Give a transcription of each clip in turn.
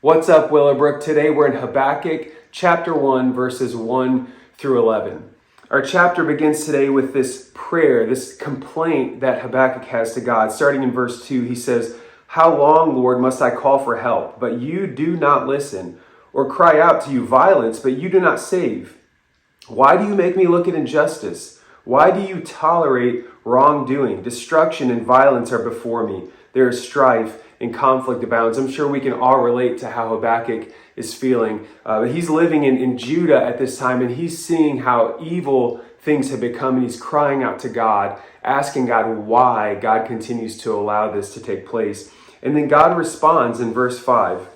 What's up, Willowbrook? Today we're in Habakkuk chapter 1, verses 1 through 11. Our chapter begins today with this prayer, this complaint that Habakkuk has to God. Starting in verse 2, he says, "How long, Lord, must I call for help, but you do not listen, or cry out to you violence, but you do not save? Why do you make me look at injustice? Why do you tolerate wrongdoing? Destruction and violence are before me. There is strife and conflict abounds." I'm sure we can all relate to how Habakkuk is feeling. He's living in Judah at this time, and he's seeing how evil things have become, and he's crying out to God, asking God why God continues to allow this to take place. And then God responds in verse 5.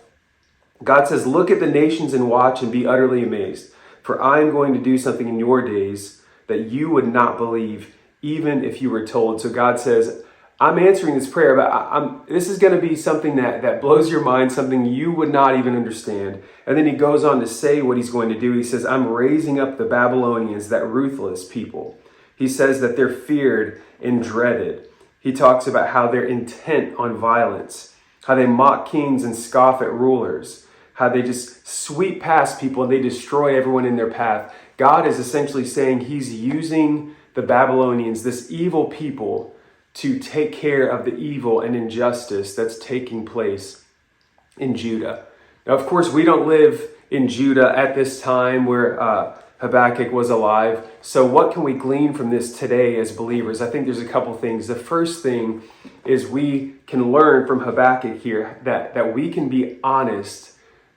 God says, "Look at the nations and watch and be utterly amazed, for I am going to do something in your days that you would not believe, even if you were told." So God says, I'm answering this prayer, but this is going to be something that blows your mind, something you would not even understand. And then he goes on to say what he's going to do. He says, "I'm raising up the Babylonians, that ruthless people." He says that they're feared and dreaded. He talks about how they're intent on violence, how they mock kings and scoff at rulers, how they just sweep past people and they destroy everyone in their path. God is essentially saying he's using the Babylonians, this evil people, to take care of the evil and injustice that's taking place in Judah. Now, of course, we don't live in Judah at this time where Habakkuk was alive. So what can we glean from this today as believers? I think there's a couple things. The first thing is we can learn from Habakkuk here that we can be honest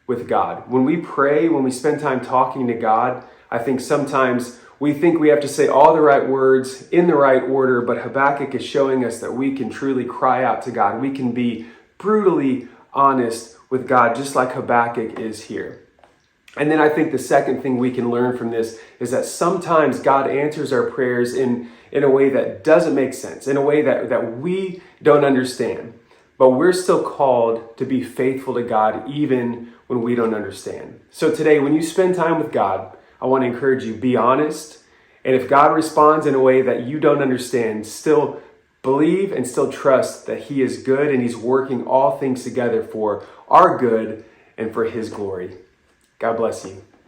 with God. When we pray, when we spend time talking to God, I think sometimes we think we have to say all the right words in the right order, but Habakkuk is showing us that we can truly cry out to God. We can be brutally honest with God, just like Habakkuk is here. And then I think the second thing we can learn from this is that sometimes God answers our prayers in a way that doesn't make sense, in a way that we don't understand. But we're still called to be faithful to God even when we don't understand. So today, when you spend time with God, I want to encourage you, be honest. And if God responds in a way that you don't understand, still believe and still trust that he is good and he's working all things together for our good and for his glory. God bless you.